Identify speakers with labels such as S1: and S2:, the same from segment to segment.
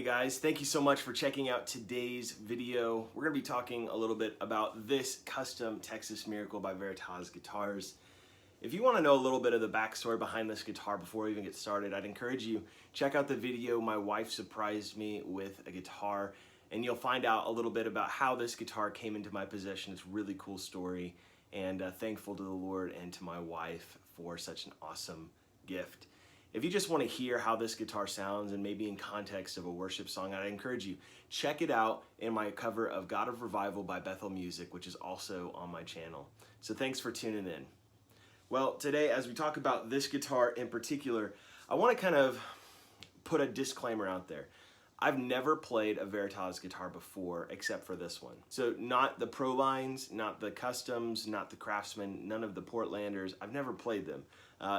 S1: guys, thank you so much for checking out today's video. We're going to be talking a little bit about this custom Texas Miracle by Veritas guitars. If you want to know a little bit of the backstory behind this guitar before we even get started, I'd encourage you check out the video My Wife Surprised Me with a Guitar, and you'll find out a little bit about how this guitar came into my possession. It's a really cool story, and thankful to the Lord and to my wife for such an awesome gift. If you just want to hear how this guitar sounds and maybe in context of a worship song, I'd encourage you, check it out in my cover of God of Revival by Bethel Music, which is also on my channel. So thanks for tuning in. Well, today as we talk about this guitar in particular, I want to kind of put a disclaimer out there. I've never played a Veritas guitar before except for this one. So not the Pro lines, not the Customs, not the Craftsman, none of the Portlanders. I've never played them.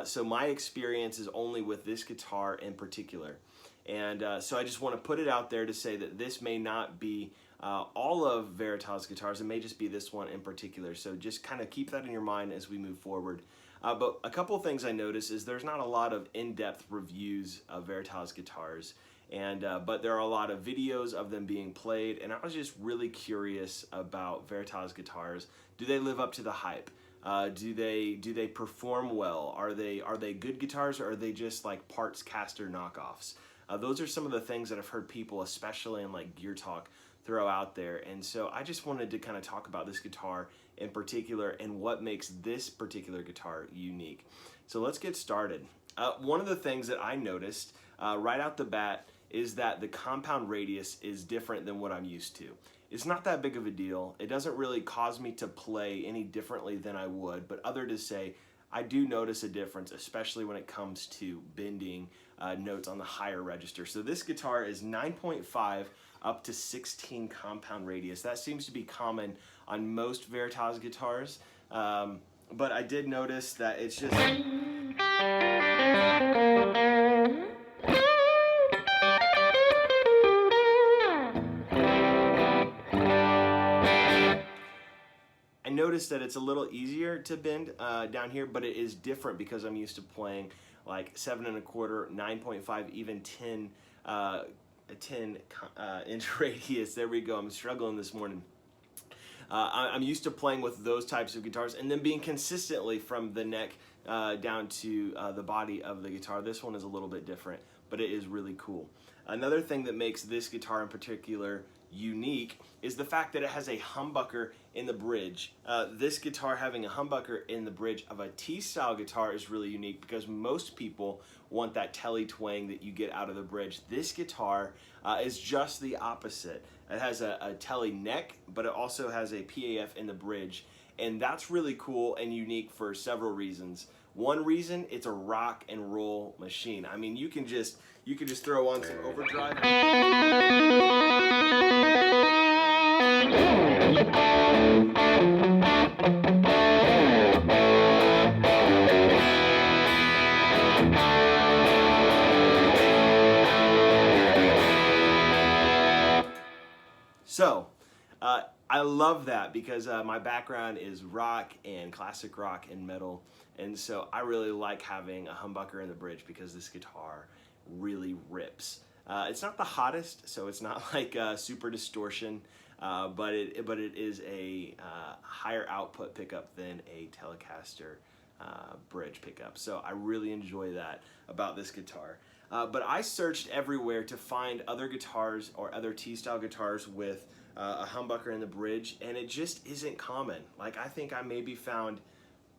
S1: So my experience is only with this guitar in particular. And so I just want to put it out there to say that this may not be all of Veritas guitars. It may just be this one in particular. So just kind of keep that in your mind as we move forward. But a couple of things I noticed is there's not a lot of in-depth reviews of Veritas guitars. But there are a lot of videos of them being played, and I was just really curious about Veritas guitars. Do they live up to the hype? Do they perform well? Are they good guitars, or are they just like parts caster knockoffs? Those are some of the things that I've heard people, especially in like Gear Talk, throw out there. And so I just wanted to kind of talk about this guitar in particular and what makes this particular guitar unique. So let's get started. One of the things that I noticed right out the bat is that the compound radius is different than what I'm used to. It's not that big of a deal. It doesn't really cause me to play any differently than I would, but other to say, I do notice a difference, especially when it comes to bending notes on the higher register. So this guitar is 9.5 up to 16 compound radius. That seems to be common on most Veritas guitars, but I did notice that it's just... I noticed that it's a little easier to bend down here, but it is different because I'm used to playing like 7 1/4, 9.5, even 10 inch radius. There we go. I'm struggling this morning. I'm used to playing with those types of guitars and then being consistently from the neck down to the body of the guitar. This one is a little bit different, but it is really cool. Another thing that makes this guitar in particular unique is the fact that it has a humbucker in the bridge. This guitar having a humbucker in the bridge of a T-style guitar is really unique because most people want that Tele twang that you get out of the bridge. This guitar is just the opposite. It has a Tele neck, but it also has a PAF in the bridge, and that's really cool and unique for several reasons. One reason, it's a rock and roll machine. I mean, you can just throw on some overdrive. So, I love that because my background is rock and classic rock and metal, and so I really like having a humbucker in the bridge because this guitar really rips. It's not the hottest, so it's not like super distortion, but it is a higher output pickup than a Telecaster bridge pickup. So I really enjoy that about this guitar. But I searched everywhere to find other guitars or other T-style guitars with a humbucker in the bridge, and it just isn't common. Like, I think I maybe found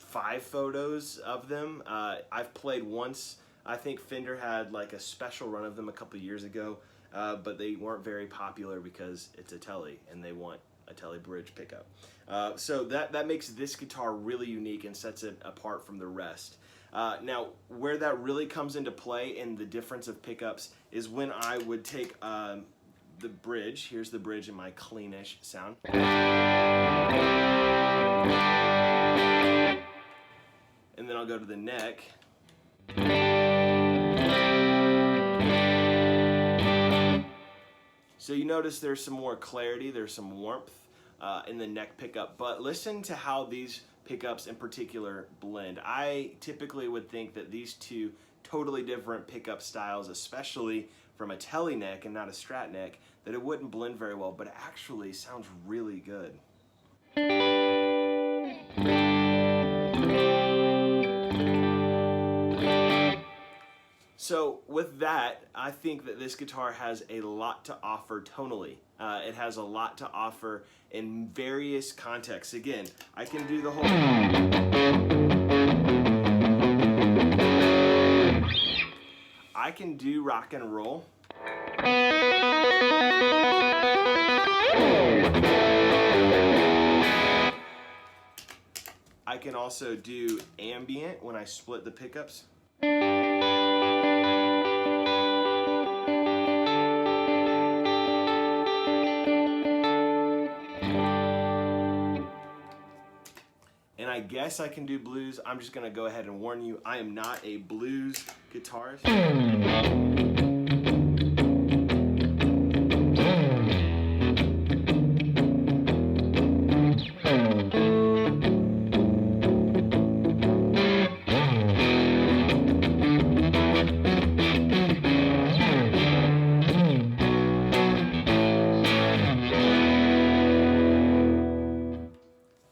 S1: 5 photos of them. I've played once. I think Fender had like a special run of them a couple years ago, but they weren't very popular because it's a Tele and they want a Tele bridge pickup. So that makes this guitar really unique and sets it apart from the rest. Now, where that really comes into play in the difference of pickups is when I would take the bridge. Here's the bridge in my cleanish sound. And then I'll go to the neck. So you notice there's some more clarity, there's some warmth in the neck pickup, but listen to how these pickups in particular blend. I typically would think that these two totally different pickup styles, especially from a Tele neck and not a Strat neck, that it wouldn't blend very well, but it actually sounds really good. So with that, I think that this guitar has a lot to offer tonally. It has a lot to offer in various contexts. Again, I can do the whole... I can do rock and roll. I can also do ambient when I split the pickups. And I guess I can do blues. I'm just gonna go ahead and warn you, I am not a blues guitarist.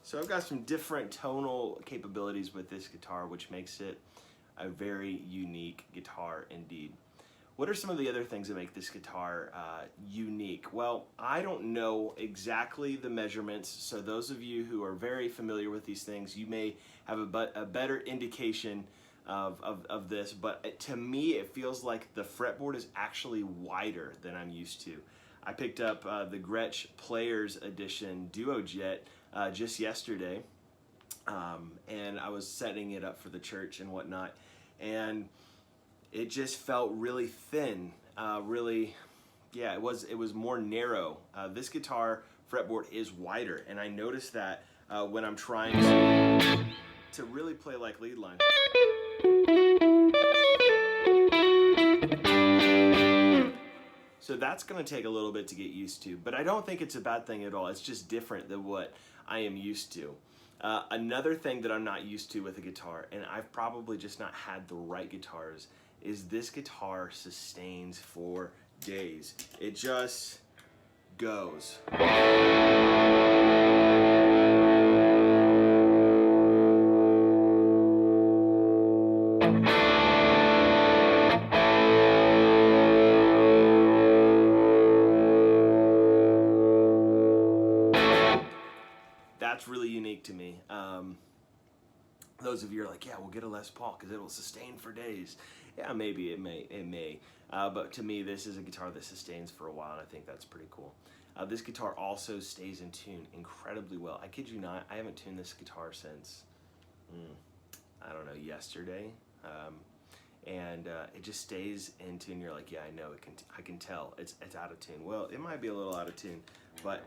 S1: So I've got some different tonal capabilities with this guitar, which makes it a very unique guitar indeed. What are some of the other things that make this guitar unique? Well, I don't know exactly the measurements, so those of you who are very familiar with these things, you may have a better indication of this, but to me it feels like the fretboard is actually wider than I'm used to. I picked up the Gretsch Players Edition Duo Jet just yesterday, and I was setting it up for the church and whatnot, and it just felt really thin, yeah, it was more narrow. This guitar fretboard is wider, and I noticed that when I'm trying to really play like lead line. So that's going to take a little bit to get used to, but I don't think it's a bad thing at all. It's just different than what I am used to. Another thing that I'm not used to with a guitar, and I've probably just not had the right guitars, is this guitar sustains for days. It just goes. That's really unique to me. Those of you are like, yeah, we'll get a Les Paul because it'll sustain for days. Yeah, maybe it may. But to me, this is a guitar that sustains for a while, and I think that's pretty cool. This guitar also stays in tune incredibly well. I kid you not, I haven't tuned this guitar since, I don't know, yesterday. And it just stays in tune. You're like, yeah, I know, I can tell it's out of tune. Well, it might be a little out of tune, but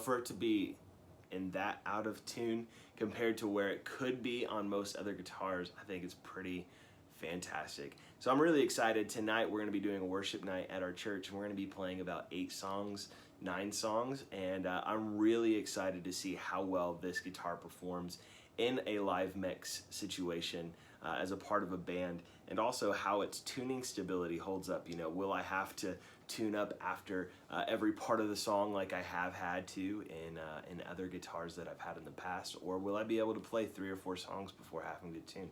S1: for it to be in that out of tune compared to where it could be on most other guitars, I think it's pretty fantastic. So I'm really excited. Tonight we're going to be doing a worship night at our church, and we're going to be playing about 9 songs, and I'm really excited to see how well this guitar performs in a live mix situation as a part of a band, and also how its tuning stability holds up. You know, will I have to tune up after every part of the song like I have had to in other guitars that I've had in the past, or will I be able to play 3 or 4 songs before having to tune?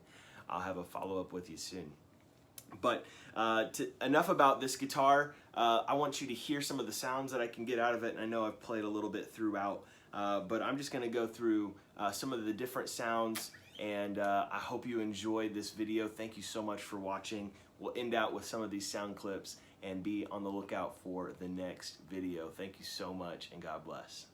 S1: I'll have a follow-up with you soon. But enough about this guitar. I want you to hear some of the sounds that I can get out of it, and I know I've played a little bit throughout, but I'm just going to go through some of the different sounds, and I hope you enjoyed this video. Thank you so much for watching. We'll end out with some of these sound clips, and be on the lookout for the next video. Thank you so much, and God bless.